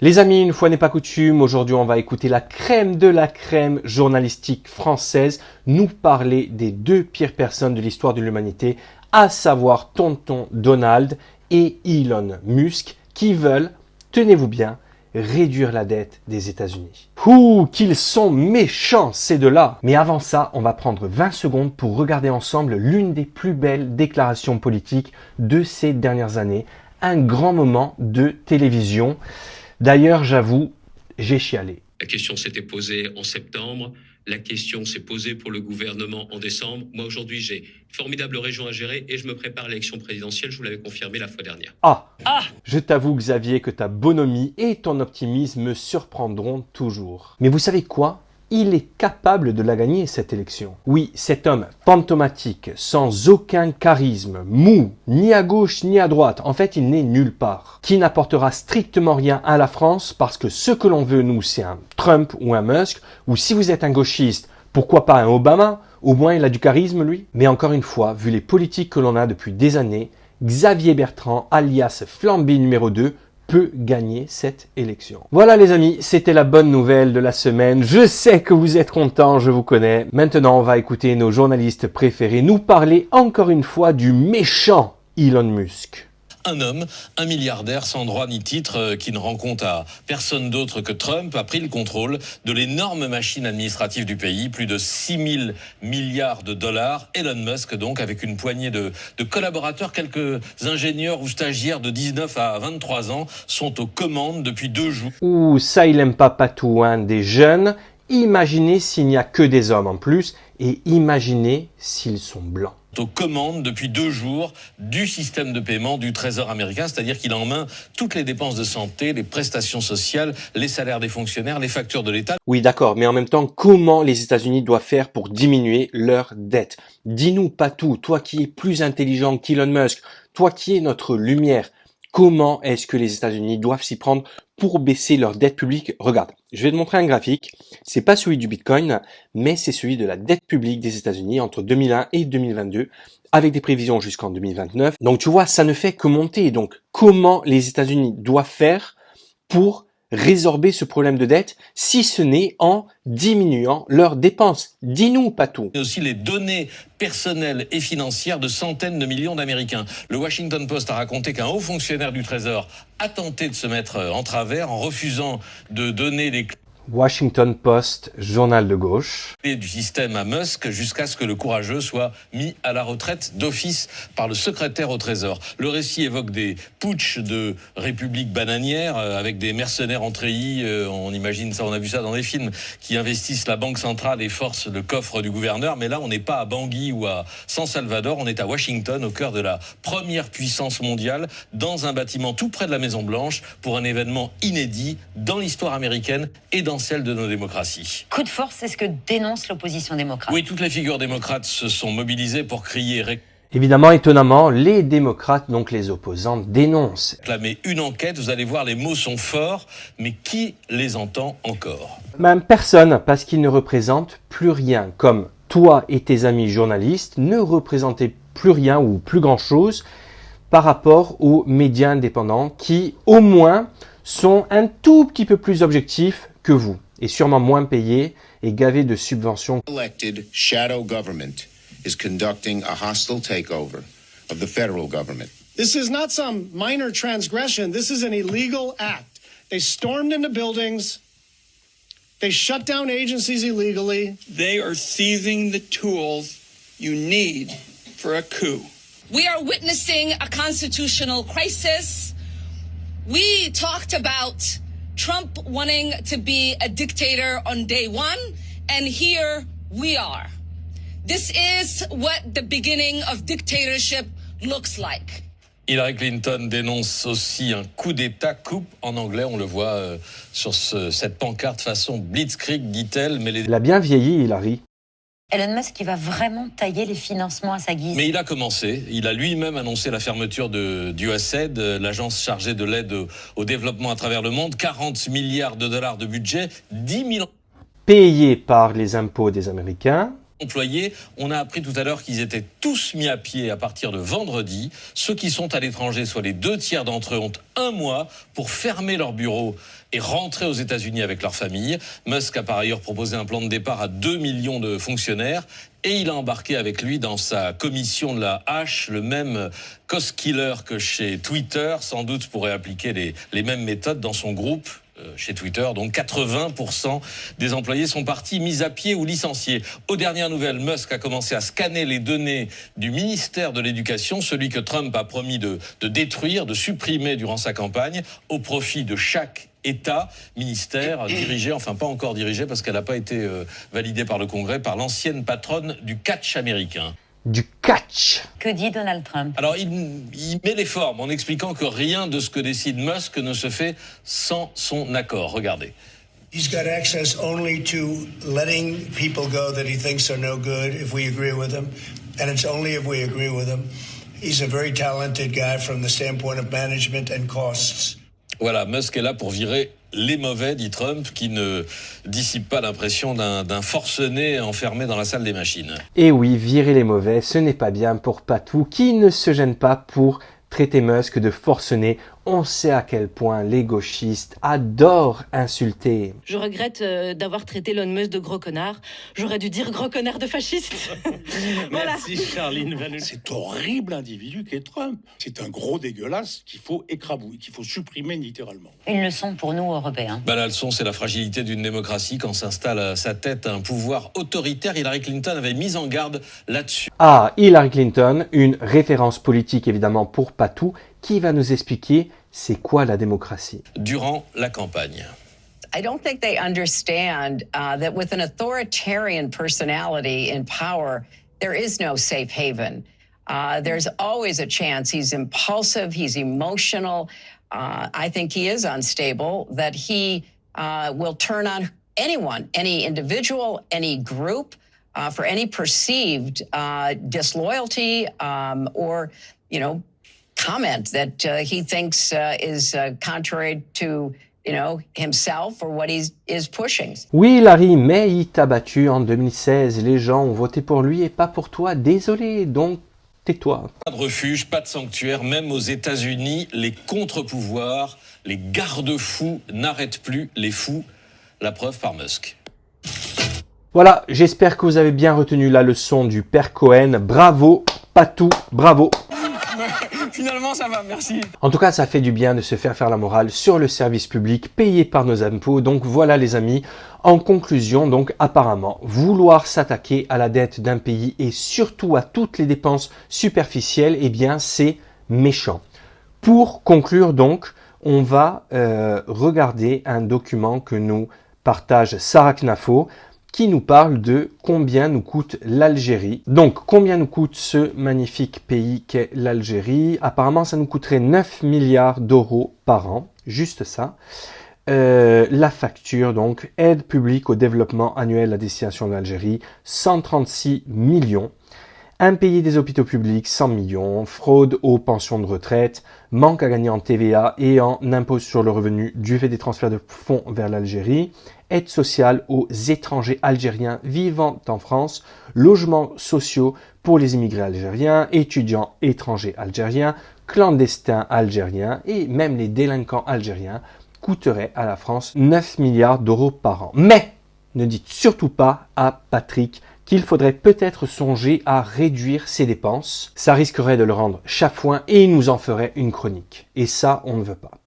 Les amis, une fois n'est pas coutume, aujourd'hui on va écouter la crème de la crème journalistique française nous parler des deux pires personnes de l'histoire de l'humanité, à savoir Tonton Donald et Elon Musk, qui veulent, tenez-vous bien, réduire la dette des États-Unis. Ouh, qu'ils sont méchants ces deux-là! Mais avant ça, on va prendre 20 secondes pour regarder ensemble l'une des plus belles déclarations politiques de ces dernières années, un grand moment de télévision. D'ailleurs, j'avoue, j'ai chialé. La question s'était posée en septembre, la question s'est posée pour le gouvernement en décembre. Moi, aujourd'hui, j'ai une formidable région à gérer et je me prépare à l'élection présidentielle, je vous l'avais confirmé la fois dernière. Je t'avoue, Xavier, que ta bonhomie et ton optimisme me surprendront toujours. Mais vous savez quoi ? Il est capable de la gagner, cette élection. Oui, cet homme fantomatique, sans aucun charisme, mou, ni à gauche ni à droite, en fait il n'est nulle part, qui n'apportera strictement rien à la France parce que ce que l'on veut, nous, c'est un Trump ou un Musk, ou si vous êtes un gauchiste, pourquoi pas un Obama, au moins il a du charisme lui. Mais encore une fois, vu les politiques que l'on a depuis des années, Xavier Bertrand, alias Flambé numéro 2, peut gagner cette élection. Voilà les amis, c'était la bonne nouvelle de la semaine. Je sais que vous êtes contents, je vous connais. Maintenant, on va écouter nos journalistes préférés nous parler encore une fois du méchant Elon Musk. Un homme, un milliardaire sans droit ni titre, qui ne rend compte à personne d'autre que Trump, a pris le contrôle de l'énorme machine administrative du pays, plus de 6 000 milliards de dollars. Elon Musk, donc, avec une poignée de collaborateurs, quelques ingénieurs ou stagiaires de 19 à 23 ans, sont aux commandes depuis 2 jours. Ouh, ça il aime pas patou, hein, des jeunes. Imaginez s'il n'y a que des hommes en plus, et imaginez s'ils sont blancs. Aux commandes depuis 2 jours du système de paiement du Trésor américain, c'est-à-dire qu'il a en main toutes les dépenses de santé, les prestations sociales, les salaires des fonctionnaires, les factures de l'État. Oui, d'accord, mais en même temps, comment les États-Unis doivent faire pour diminuer leur dette? Dis-nous, Patou, toi qui es plus intelligent qu'Elon Musk, toi qui es notre lumière, comment est-ce que les États-Unis doivent s'y prendre pour baisser leur dette publique? Regarde, je vais te montrer un graphique. C'est pas celui du Bitcoin, mais c'est celui de la dette publique des États-Unis entre 2001 et 2022, avec des prévisions jusqu'en 2029. Donc tu vois, ça ne fait que monter. Donc comment les États-Unis doivent faire pour résorber ce problème de dette, si ce n'est en diminuant leurs dépenses? Dis-nous, Patou. Et aussi les données personnelles et financières de centaines de millions d'Américains. Le Washington Post a raconté qu'un haut fonctionnaire du Trésor a tenté de se mettre en travers en refusant de donner les clés Washington Post, journal de gauche. du système à Musk jusqu'à ce que le courageux soit mis à la retraite d'office par le secrétaire au Trésor. Le récit évoque des putschs de républiques bananières avec des mercenaires en treillis, on imagine ça, on a vu ça dans des films, qui investissent la banque centrale et forcent le coffre du gouverneur. Mais là, on n'est pas à Bangui ou à San Salvador, on est à Washington, au cœur de la première puissance mondiale, dans un bâtiment tout près de la Maison-Blanche, pour un événement inédit dans l'histoire américaine et dans celle de nos démocraties. Coup de force, c'est ce que dénonce l'opposition démocrate. Oui, toutes les figures démocrates se sont mobilisées pour crier Évidemment, étonnamment, les démocrates, donc les opposants, dénoncent. réclamer une enquête. Vous allez voir, les mots sont forts, mais qui les entend encore? Même personne, parce qu'ils ne représentent plus rien. Comme toi et tes amis journalistes ne représentez plus rien ou plus grand-chose par rapport aux médias indépendants qui, au moins, sont un tout petit peu plus objectifs que vous et sûrement moins payés et gavés de subventions. Elected shadow government is conducting a hostile takeover of the federal government. This is not some minor transgression. This is an illegal act. They stormed into buildings. They shut down agencies illegally. They are seizing the tools you need for a coup. We are witnessing a constitutional crisis. We talked about Trump wanting to be a dictator on day one, and here we are. This is what the beginning of dictatorship looks like. Hillary Clinton dénonce aussi un coup d'État, coup en anglais, on le voit sur cette pancarte façon blitzkrieg, dit-elle. Mais Il a bien vieilli, Hillary. Elon Musk, il va vraiment tailler les financements à sa guise. Mais il a commencé, il a lui-même annoncé la fermeture d'USAID, l'agence chargée de l'aide au développement à travers le monde, 40 milliards de dollars de budget, 10 000 Payé par les impôts des Américains. employés. On a appris tout à l'heure qu'ils étaient tous mis à pied à partir de vendredi. Ceux qui sont à l'étranger, soit les 2/3 d'entre eux, ont un mois pour fermer leur bureau et rentrer aux États-Unis avec leur famille. Musk a par ailleurs proposé un plan de départ à 2 millions de fonctionnaires et il a embarqué avec lui dans sa commission de la hache le même cost killer que chez Twitter, sans doute pourrait appliquer les mêmes méthodes dans son groupe. Chez Twitter, donc 80% des employés sont partis mis à pied ou licenciés. Aux dernières nouvelles, Musk a commencé à scanner les données du ministère de l'Éducation, celui que Trump a promis de détruire, de supprimer durant sa campagne, au profit de chaque État, ministère dirigé, enfin pas encore dirigé parce qu'elle n'a pas été validée par le Congrès, par l'ancienne patronne du catch américain. Du catch. Que dit Donald Trump? Alors, il met les formes en expliquant que rien de ce que décide Musk ne se fait sans son accord. Regardez. He's got access only to letting people go that he thinks are no good if we agree with him, and it's only if we agree with him. He's a very talented guy from the standpoint of management and costs. Voilà, Musk est là pour virer les mauvais, dit Trump, qui ne dissipe pas l'impression d'un forcené enfermé dans la salle des machines. Et oui, virer les mauvais, ce n'est pas bien pour Patou, qui ne se gêne pas pour traiter Musk de forcené. On sait à quel point les gauchistes adorent insulter. Je regrette d'avoir traité Elon Musk de gros connard. J'aurais dû dire gros connard de fasciste. Voilà. Merci Charline Vanhoul. Cet horrible individu qu'est Trump. C'est un gros dégueulasse qu'il faut écrabouiller, qu'il faut supprimer littéralement. Une leçon pour nous, Européens. La leçon, c'est la fragilité d'une démocratie quand s'installe à sa tête un pouvoir autoritaire. Hillary Clinton avait mis en garde là-dessus. Ah, Hillary Clinton, une référence politique évidemment pour Patou, qui va nous expliquer c'est quoi la démocratie. Durant la campagne. I don't think they understand that with an authoritarian personality in power, there is no safe haven. There's always a chance he's impulsive, he's emotional. I think he is unstable, that he will turn on anyone, any individual, any group, for any perceived disloyalty or, comment that he thinks is contrary to, himself or what he is pushing. Oui, Larry, mais il t'a battu en 2016. Les gens ont voté pour lui et pas pour toi. Désolé, donc tais-toi. Pas de refuge, pas de sanctuaire. Même aux États-Unis, les contre-pouvoirs, les garde-fous n'arrêtent plus les fous. La preuve par Musk. Voilà, j'espère que vous avez bien retenu la leçon du père Cohen. Bravo, Patou, bravo. Finalement, ça va, merci. En tout cas, ça fait du bien de se faire la morale sur le service public payé par nos impôts. Donc voilà les amis, en conclusion, donc apparemment, vouloir s'attaquer à la dette d'un pays et surtout à toutes les dépenses superficielles, eh bien c'est méchant. Pour conclure donc, on va regarder un document que nous partage Sarah Knafo, qui nous parle de combien nous coûte l'Algérie. Donc, combien nous coûte ce magnifique pays qu'est l'Algérie? Apparemment, ça nous coûterait 9 milliards d'euros par an, juste ça. La facture, donc, aide publique au développement annuel à destination de l'Algérie, 136 millions. Impayé des hôpitaux publics, 100 millions. Fraude aux pensions de retraite, manque à gagner en TVA et en impôt sur le revenu du fait des transferts de fonds vers l'Algérie. Aide sociale aux étrangers algériens vivant en France, logements sociaux pour les immigrés algériens, étudiants étrangers algériens, clandestins algériens et même les délinquants algériens coûteraient à la France 9 milliards d'euros par an. Mais ne dites surtout pas à Patrick qu'il faudrait peut-être songer à réduire ses dépenses. Ça risquerait de le rendre chafouin et il nous en ferait une chronique. Et ça, on ne veut pas.